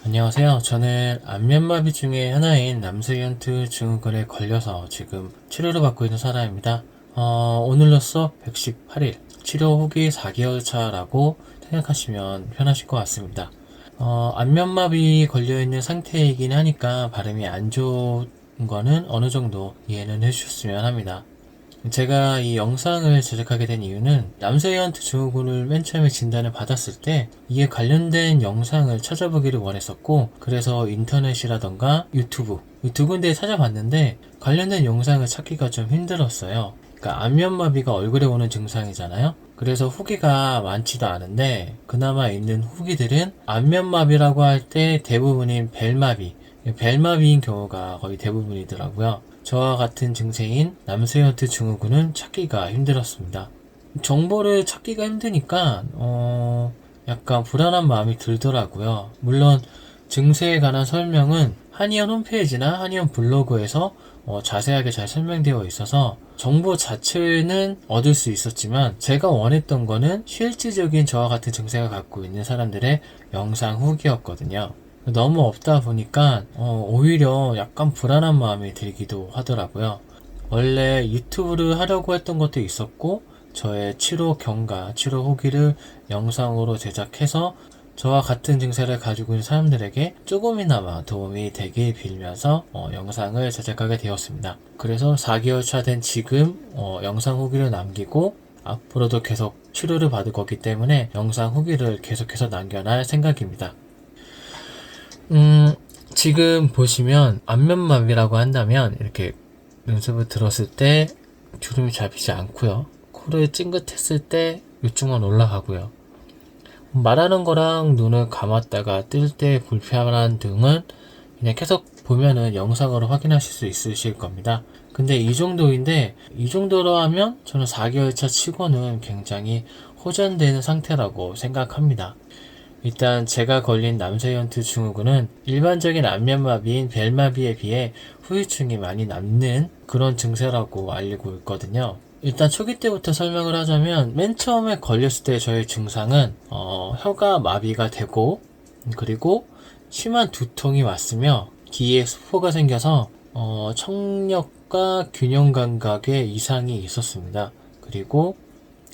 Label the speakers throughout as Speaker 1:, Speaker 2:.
Speaker 1: 안녕하세요. 저는 안면마비 중에 하나인 남세현트 증후군에 걸려서 지금 치료를 받고 있는 사람입니다. 오늘로써 118일, 치료 후기 4개월 차라고 생각하시면 편하실 것 같습니다. 안면마비 걸려있는 상태이긴 하니까 발음이 안 좋은 거는 어느 정도 이해는 해주셨으면 합니다. 제가 이 영상을 제작하게 된 이유는 남세현트 증후군을 맨 처음에 진단을 받았을 때 이에 관련된 영상을 찾아보기를 원했었고, 그래서 인터넷이라던가 유튜브 인데 찾아봤는데 관련된 영상을 찾기가 좀 힘들었어요. 그러니까 안면마비가 얼굴에 오는 증상이잖아요. 그래서 후기가 많지도 않은데 그나마 있는 후기들은 안면마비라고 할 때 대부분인 벨마비인 경우가 거의 대부분이더라고요. 저와 같은 증세인 남세현트 증후군은 찾기가 힘들었습니다. 정보를 찾기가 힘드니까 약간 불안한 마음이 들더라고요. 물론 증세에 관한 설명은 한의원 홈페이지나 한의원 블로그에서 자세하게 잘 설명되어 있어서 정보 자체는 얻을 수 있었지만, 제가 원했던 거는 실질적인 저와 같은 증세가 갖고 있는 사람들의 영상 후기였거든요. 너무 없다 보니까 오히려 약간 불안한 마음이 들기도 하더라고요. 원래 유튜브를 하려고 했던 것도 있었고, 저의 치료 경과, 치료 후기를 영상으로 제작해서 저와 같은 증세를 가지고 있는 사람들에게 조금이나마 도움이 되길 빌면서 영상을 제작하게 되었습니다. 그래서 4개월 차 된 지금 영상 후기를 남기고, 앞으로도 계속 치료를 받을 거기 때문에 영상 후기를 계속해서 남겨놔 생각입니다. 지금 보시면 안면마비라고 한다면 이렇게 눈썹을 들었을 때 주름이 잡히지 않고요. 코를 찡긋했을 때 요중은 올라가고요. 말하는 거랑 눈을 감았다가 뜰 때 불편한 등은 그냥 계속 보면은 영상으로 확인하실 수 있으실 겁니다. 근데 이 정도인데, 이 정도로 하면 저는 4개월 차 치고는 굉장히 호전되는 상태라고 생각합니다. 일단 제가 걸린 남세현트 증후군은 일반적인 안면마비인 벨마비에 비해 후유증이 많이 남는 그런 증세라고 알리고 있거든요. 일단 초기 때부터 설명을 하자면, 맨 처음에 걸렸을 때 저의 증상은 혀가 마비가 되고, 그리고 심한 두통이 왔으며 귀에 수포가 생겨서 청력과 균형 감각에 이상이 있었습니다. 그리고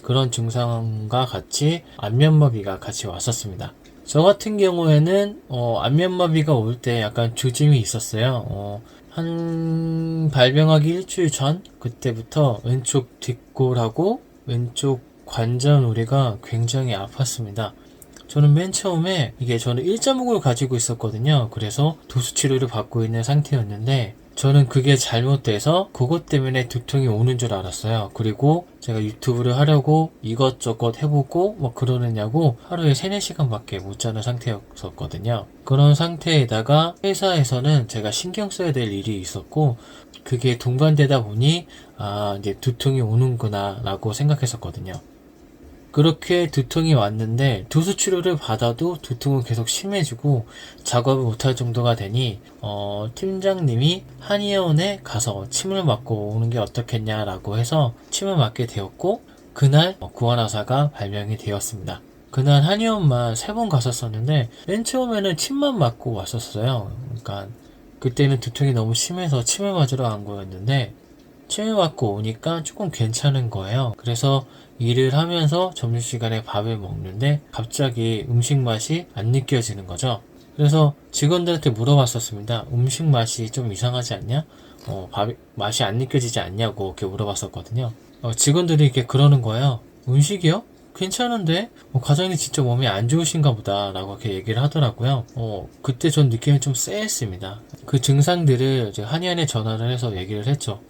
Speaker 1: 그런 증상과 같이 안면마비가 같이 왔었습니다. 저 같은 경우에는 안면마비가 올 때 약간 조짐이 있었어요. 한 발병하기 일주일 전, 그때부터 왼쪽 뒷골하고 왼쪽 관자놀이가 굉장히 아팠습니다. 저는 맨 처음에 저는 일자목을 가지고 있었거든요. 그래서 도수 치료를 받고 있는 상태였는데, 저는 그게 잘못돼서 그것 때문에 두통이 오는 줄 알았어요. 그리고 제가 유튜브를 하려고 이것저것 해보고 뭐 그러느냐고 하루에 3, 4시간밖에 못 자는 상태였었거든요. 그런 상태에다가 회사에서는 제가 신경 써야 될 일이 있었고, 그게 동반되다 보니 이제 두통이 오는구나 라고 생각했었거든요. 그렇게 두통이 왔는데 도수 치료를 받아도 두통은 계속 심해지고 작업을 못할 정도가 되니 팀장님이 한의원에 가서 침을 맞고 오는 게 어떻겠냐라고 해서 침을 맞게 되었고, 그날 구안화사가 발명이 되었습니다. 그날 한의원만 3번 갔었었는데 맨 처음에는 침만 맞고 왔었어요. 그러니까 그때는 두통이 너무 심해서 침을 맞으러 간 거였는데, 침을 맞고 오니까 조금 괜찮은 거예요. 그래서 일을 하면서 점심시간에 밥을 먹는데 갑자기 음식 맛이 안 느껴지는 거죠. 그래서 직원들한테 물어봤었습니다. 음식 맛이 좀 이상하지 않냐? 밥 맛이 안 느껴지지 않냐고 이렇게 물어봤었거든요. 직원들이 이렇게 그러는 거예요. 음식이요? 괜찮은데? 과장님 진짜 몸이 안 좋으신가 보다 라고 이렇게 얘기를 하더라고요. 그때 전 느낌이 좀 쎄했습니다. 그 증상들을 한의원에 전화를 해서 얘기를 했죠.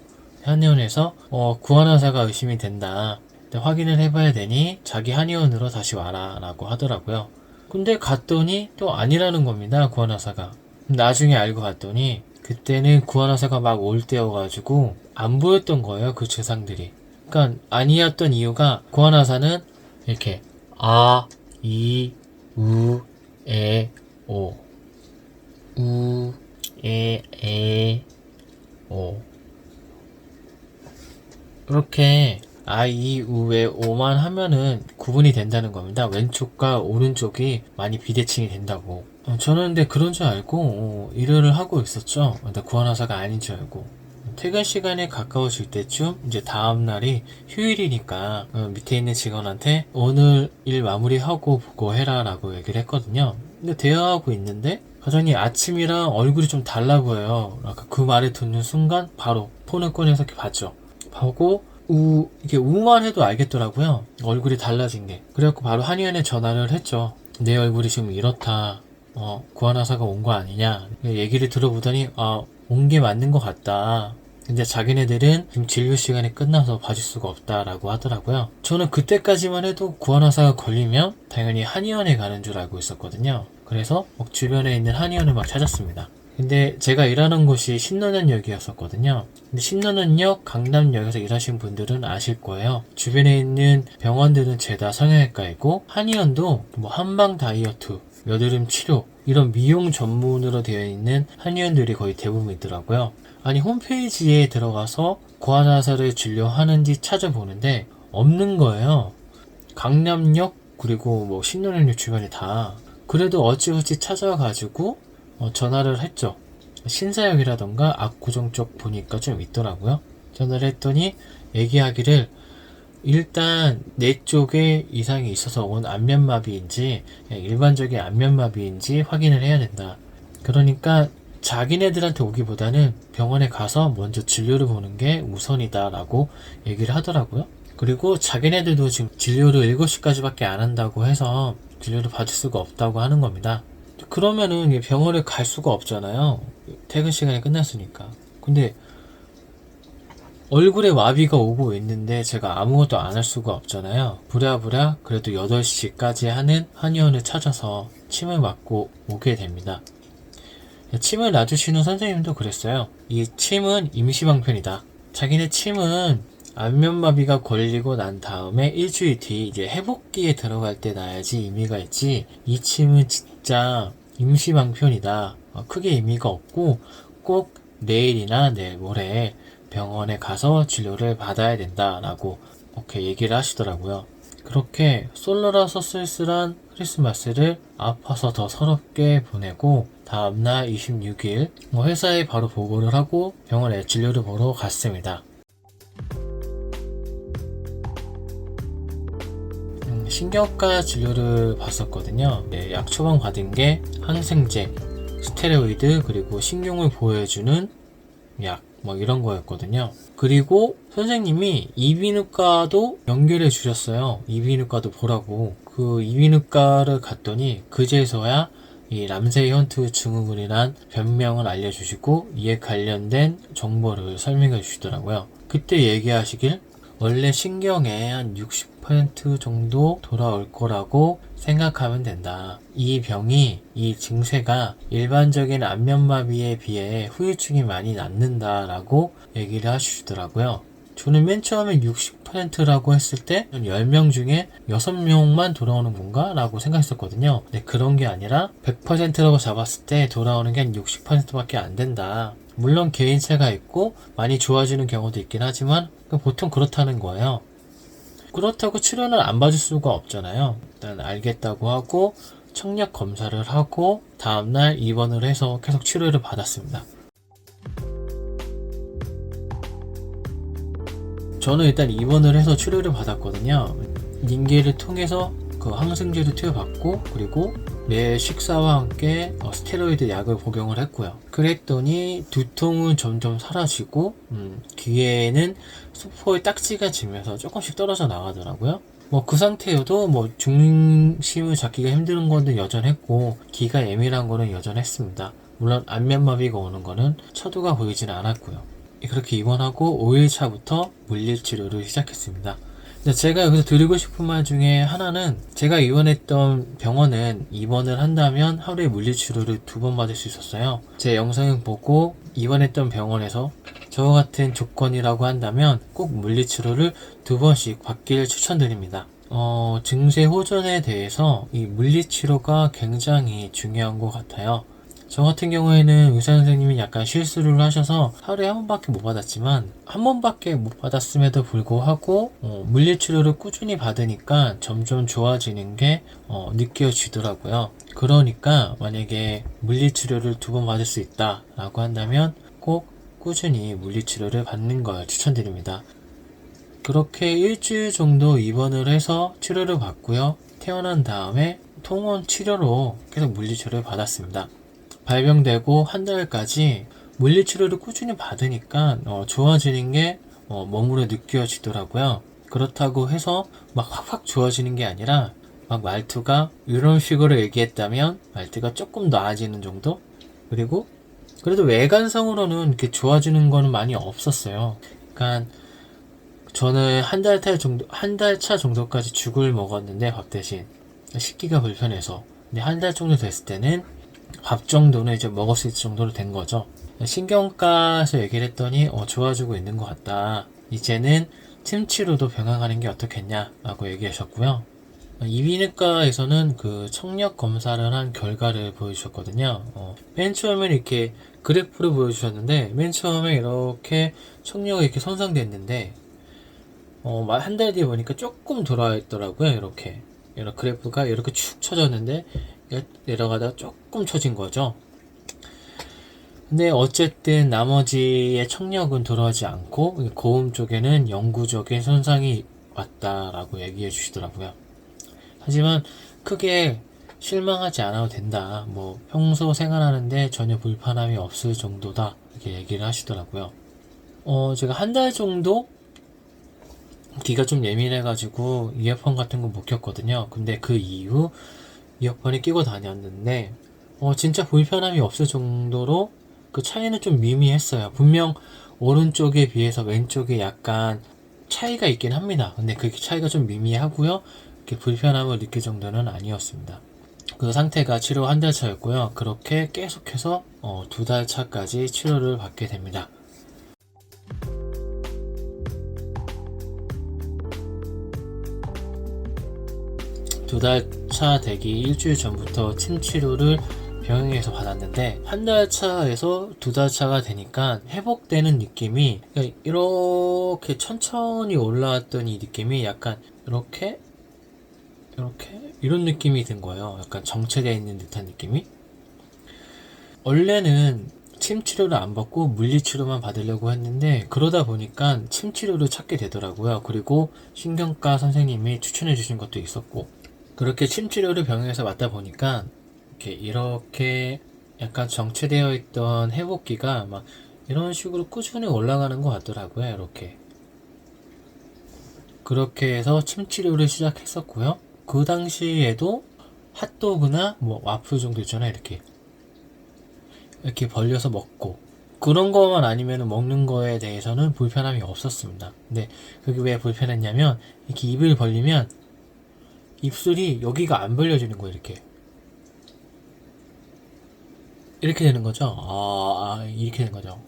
Speaker 1: 한의원에서 구안화사가 의심이 된다. 확인을 해봐야 되니 자기 한의원으로 다시 와라 라고 하더라고요. 근데 갔더니 또 아니라는 겁니다. 구안화사가. 나중에 알고 봤더니 그때는 구안화사가 막 올 때여가지고 안 보였던 거예요. 그 증상들이. 그러니까 아니었던 이유가, 구안화사는 이렇게 아, 이, 우, 에, 오, 우, 에, 오, 이렇게 아, 이, 우, 에, 오만 하면은 구분이 된다는 겁니다. 왼쪽과 오른쪽이 많이 비대칭이 된다고. 저는 근데 그런 줄 알고 일을 하고 있었죠. 근데 구안화사가 아닌 줄 알고. 퇴근 시간에 가까워질 때쯤 이제 다음 날이 휴일이니까 밑에 있는 직원한테 오늘 일 마무리하고 보고해라 라고 얘기를 했거든요. 근데 대화하고 있는데 과장님 아침이랑 얼굴이 좀 달라 보여요. 그 말을 듣는 순간 바로 폰을 꺼내서 이렇게 봤죠. 보고 이게 우만 해도 알겠더라고요. 얼굴이 달라진 게. 그래갖고 바로 한의원에 전화를 했죠. 내 얼굴이 지금 이렇다. 구안화사가 온 거 아니냐. 얘기를 들어보더니 온 게 맞는 것 같다. 근데 자기네들은 지금 진료 시간이 끝나서 봐줄 수가 없다라고 하더라고요. 저는 그때까지만 해도 구안화사가 걸리면 당연히 한의원에 가는 줄 알고 있었거든요. 그래서 주변에 있는 한의원을 막 찾았습니다. 근데 제가 일하는 곳이 신논현역이었었거든요. 근데 신논현역, 강남역에서 일하신 분들은 아실 거예요. 주변에 있는 병원들은 죄다 성형외과이고 한의원도 뭐 한방 다이어트, 여드름 치료 이런 미용 전문으로 되어 있는 한의원들이 거의 대부분이더라고요. 아니 홈페이지에 들어가서 구안화사를 진료하는지 찾아보는데 없는 거예요. 강남역 그리고 뭐 신논현역 주변에 다. 그래도 어찌어찌 찾아가지고 전화를 했죠. 신사역이라던가 압구정 쪽 보니까 좀 있더라고요. 전화를 했더니 얘기하기를 일단 내 쪽에 이상이 있어서 온 안면마비인지 일반적인 안면마비인지 확인을 해야 된다. 그러니까 자기네들한테 오기보다는 병원에 가서 먼저 진료를 보는 게 우선이다 라고 얘기를 하더라고요. 그리고 자기네들도 지금 진료를 7시까지밖에 안 한다고 해서 진료를 받을 수가 없다고 하는 겁니다. 그러면은 병원에 갈 수가 없잖아요. 퇴근 시간이 끝났으니까. 근데 얼굴에 마비가 오고 있는데 제가 아무것도 안 할 수가 없잖아요. 부랴부랴 그래도 8시까지 하는 한의원을 찾아서 침을 맞고 오게 됩니다. 침을 놔주시는 선생님도 그랬어요. 이 침은 임시방편이다. 자기네 침은 안면마비가 걸리고 난 다음에 일주일 뒤 이제 회복기에 들어갈 때 놔야지 의미가 있지. 이 침은 진짜 임시방편이다. 크게 의미가 없고 꼭 내일이나 내일 모레 병원에 가서 진료를 받아야 된다라고 이렇게 얘기를 하시더라고요. 그렇게 솔로라서 쓸쓸한 크리스마스를 아파서 더 서럽게 보내고 다음날 26일 회사에 바로 보고를 하고 병원에 진료를 보러 갔습니다. 신경과 진료를 봤었거든요. 약 처방 받은 게 항생제, 스테로이드 그리고 신경을 보호해주는 약 이런 거였거든요. 그리고 선생님이 이비인후과도 연결해 주셨어요. 이비인후과도 보라고. 그 이비인후과를 갔더니 그제서야 이 람세이헌트 증후군이란 변명을 알려주시고 이에 관련된 정보를 설명해 주시더라고요. 그때 얘기하시길 원래 신경의 한 60% 정도 돌아올 거라고 생각하면 된다. 이 병이, 이 증세가 일반적인 안면마비에 비해 후유증이 많이 낫는다라고 얘기를 하시더라고요. 저는 맨 처음에 60%라고 했을 때 10명 중에 6명만 돌아오는 건가? 라고 생각했었거든요. 근데 그런 게 아니라 100%라고 잡았을 때 돌아오는 게 한 60%밖에 안 된다. 물론 개인차가 있고 많이 좋아지는 경우도 있긴 하지만 보통 그렇다는 거예요. 그렇다고 치료는 안 받을 수가 없잖아요. 일단 알겠다고 하고 청력 검사를 하고 다음날 입원을 해서 계속 치료를 받았습니다. 저는 일단 입원을 해서 치료를 받았거든요. 링겔을 통해서 그 항생제를 투여받고 그리고 매 식사와 함께 스테로이드 약을 복용을 했고요. 그랬더니 두통은 점점 사라지고 귀에는 소포의 딱지가 지면서 조금씩 떨어져 나가더라고요. 그 상태여도 중심을 잡기가 힘든 거는 여전했고 귀가 예민한 거는 여전했습니다. 물론 안면마비가 오는 거는 차도가 보이지는 않았고요. 그렇게 입원하고 5일차부터 물리치료를 시작했습니다. 제가 여기서 드리고 싶은 말 중에 하나는 제가 입원했던 병원은 입원을 한다면 하루에 물리치료를 2번 받을 수 있었어요. 제 영상을 보고 입원했던 병원에서 저와 같은 조건이라고 한다면 꼭 물리치료를 2번씩 받길 추천드립니다. 증세 호전에 대해서 이 물리치료가 굉장히 중요한 것 같아요. 저 같은 경우에는 의사 선생님이 약간 실수를 하셔서 하루에 한 번밖에 못 받았지만 한 번밖에 못 받았음에도 불구하고 물리치료를 꾸준히 받으니까 점점 좋아지는 게 느껴지더라고요. 그러니까 만약에 물리치료를 2번 받을 수 있다 라고 한다면 꼭 꾸준히 물리치료를 받는 걸 추천드립니다. 그렇게 일주일 정도 입원을 해서 치료를 받고요. 퇴원한 다음에 통원 치료로 계속 물리치료를 받았습니다. 발병되고 한 달까지 물리치료를 꾸준히 받으니까 좋아지는 게 몸으로 느껴지더라고요. 그렇다고 해서 막 확확 좋아지는 게 아니라 막 말투가 이런 식으로 얘기했다면 말투가 조금 나아지는 정도? 그리고 그래도 외관상으로는 이렇게 좋아지는 거는 많이 없었어요. 그러니까 저는 한 달 차 정도까지 죽을 먹었는데 밥 대신 식기가 불편해서. 근데 한 달 정도 됐을 때는 밥 정도는 이제 먹을 수 있을 정도로 된 거죠. 신경과에서 얘기를 했더니 좋아지고 있는 것 같다. 이제는 침치료도 병행하는 게 어떻겠냐 라고 얘기하셨고요. 이비인후과에서는 그 청력 검사를 한 결과를 보여주셨거든요. 맨 처음에 이렇게 그래프를 보여주셨는데 맨 처음에 이렇게 청력이 이렇게 손상됐는데 한 달 뒤에 보니까 조금 돌아와 있더라고요. 이렇게 그래프가 이렇게 축 처졌는데 내려가다가 조금 처진 거죠. 근데 어쨌든 나머지의 청력은 돌아오지 않고 고음 쪽에는 영구적인 손상이 왔다라고 얘기해 주시더라고요. 하지만 크게 실망하지 않아도 된다. 뭐 평소 생활하는데 전혀 불편함이 없을 정도다. 이렇게 얘기를 하시더라고요. 제가 한 달 정도 귀가 좀 예민해가지고 이어폰 같은 거 못 꼈거든요. 근데 그 이후 이어폰을 끼고 다녔는데 진짜 불편함이 없을 정도로 그 차이는 좀 미미했어요. 분명 오른쪽에 비해서 왼쪽에 약간 차이가 있긴 합니다. 근데 그 차이가 좀 미미하고요. 이렇게 불편함을 느낄 정도는 아니었습니다. 그 상태가 치료 한 달 차였고요. 그렇게 계속해서 2달 차까지 치료를 받게 됩니다. 2달 차 되기 일주일 전부터 침 치료를 병원에서 받았는데 한 달 차에서 2달 차가 되니까 회복되는 느낌이 이렇게 천천히 올라왔던 이 느낌이 약간 이렇게 이런 느낌이 든 거예요. 약간 정체되어 있는 듯한 느낌이. 원래는 침 치료를 안 받고 물리 치료만 받으려고 했는데 그러다 보니까 침 치료를 찾게 되더라고요. 그리고 신경과 선생님이 추천해 주신 것도 있었고 그렇게 침 치료를 병원에서 받다 보니까 이렇게 약간 정체되어 있던 회복기가 막 이런 식으로 꾸준히 올라가는 것 같더라고요. 이렇게 그렇게 해서 침 치료를 시작했었고요. 그 당시에도 핫도그나 뭐 와플 정도 있잖아요. 이렇게 벌려서 먹고 그런 거만 아니면 먹는 거에 대해서는 불편함이 없었습니다. 근데 그게 왜 불편했냐면 이렇게 입을 벌리면 입술이 여기가 안 벌려지는 거예요. 이렇게 되는 거죠. 이렇게 되는 거죠.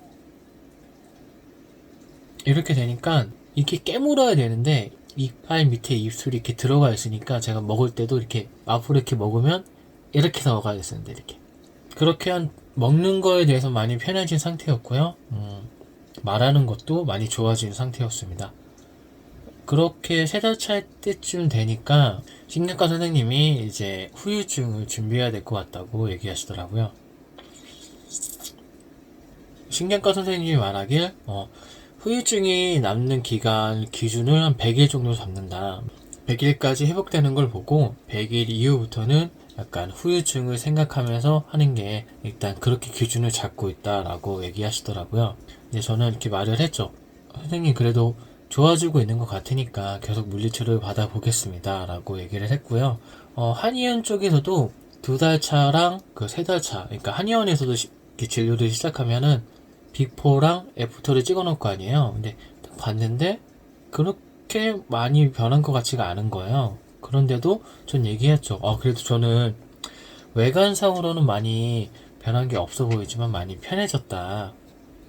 Speaker 1: 이렇게 되니까 이렇게 깨물어야 되는데 이빨 밑에 입술이 이렇게 들어가 있으니까 제가 먹을 때도 이렇게 앞으로 이렇게 먹으면 이렇게 들어가야 됐었는데 이렇게 그렇게 한 먹는 거에 대해서 많이 편해진 상태였고요. 말하는 것도 많이 좋아진 상태였습니다. 그렇게 3달 차 때쯤 되니까 신경과 선생님이 이제 후유증을 준비해야 될 것 같다고 얘기하시더라고요. 신경과 선생님이 말하길 후유증이 남는 기간 기준을 한 100일 정도 잡는다. 100일까지 회복되는 걸 보고 100일 이후부터는 약간 후유증을 생각하면서 하는 게 일단 그렇게 기준을 잡고 있다라고 얘기하시더라고요. 근데 저는 이렇게 말을 했죠. 선생님 그래도 좋아지고 있는 것 같으니까 계속 물리치료를 받아보겠습니다 라고 얘기를 했고요. 한의원 쪽에서도 2달 차랑 그 3달 차, 그러니까 한의원에서도 진료를 시작하면은 비포랑 애프터를 찍어 놓을 거 아니에요. 근데 봤는데 그렇게 많이 변한 것 같지가 않은 거예요. 그런데도 전 얘기했죠. 그래도 저는 외관상으로는 많이 변한 게 없어 보이지만 많이 편해졌다.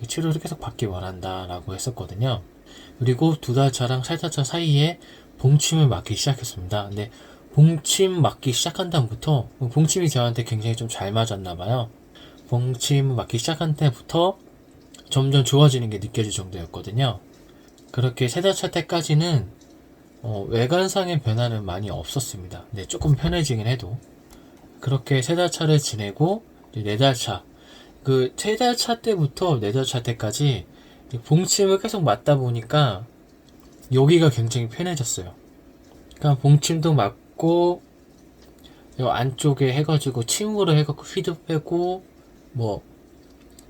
Speaker 1: 치료를 계속 받기 원한다 라고 했었거든요. 그리고 2달 차랑 3달 차 사이에 봉침을 맞기 시작했습니다. 근데 봉침 맞기 시작한 다음부터 봉침이 저한테 굉장히 좀 잘 맞았나 봐요. 봉침을 맞기 시작한 때부터 점점 좋아지는 게 느껴질 정도였거든요. 그렇게 3달 차 때까지는 외관상의 변화는 많이 없었습니다. 네, 조금 편해지긴 해도. 그렇게 3달 차를 지내고 4달 차. 그 3달 차 때부터 4달 차 때까지 봉침을 계속 맞다 보니까 여기가 굉장히 편해졌어요. 그러니까 봉침도 맞고 요 안쪽에 해가지고 침으로 해갖고 휘도 빼고 뭐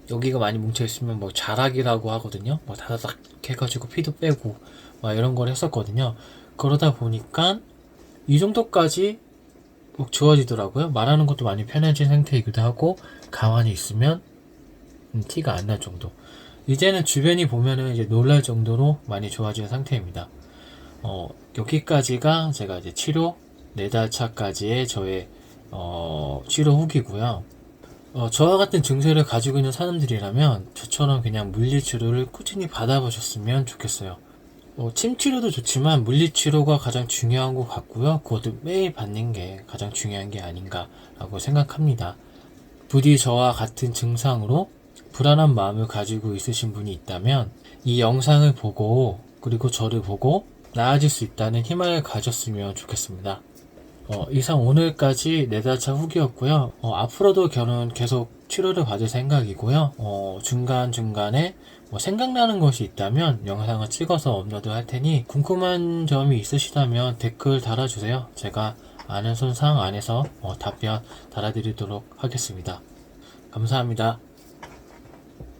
Speaker 1: 여기가 많이 뭉쳐있으면 뭐 자락이라고 하거든요. 뭐 다다닥 해가지고 피도 빼고 막 이런 걸 했었거든요. 그러다 보니까 이 정도까지 꼭 좋아지더라고요. 말하는 것도 많이 편해진 상태이기도 하고 가만히 있으면 티가 안 날 정도. 이제는 주변이 보면은 이제 놀랄 정도로 많이 좋아진 상태입니다. 여기까지가 제가 이제 치료 4달 차까지의 저의 치료 후기고요. 저와 같은 증세를 가지고 있는 사람들이라면 저처럼 그냥 물리치료를 꾸준히 받아보셨으면 좋겠어요. 침 치료도 좋지만 물리치료가 가장 중요한 것 같고요. 그것도 매일 받는 게 가장 중요한 게 아닌가라고 생각합니다. 부디 저와 같은 증상으로 불안한 마음을 가지고 있으신 분이 있다면 이 영상을 보고 그리고 저를 보고 나아질 수 있다는 희망을 가졌으면 좋겠습니다. 이상 오늘까지 4달 차 후기였고요. 앞으로도 저는 계속 치료를 받을 생각이고요. 중간중간에 생각나는 것이 있다면 영상을 찍어서 업로드 할 테니 궁금한 점이 있으시다면 댓글 달아주세요. 제가 아는 선상 안에서 답변 달아드리도록 하겠습니다. 감사합니다.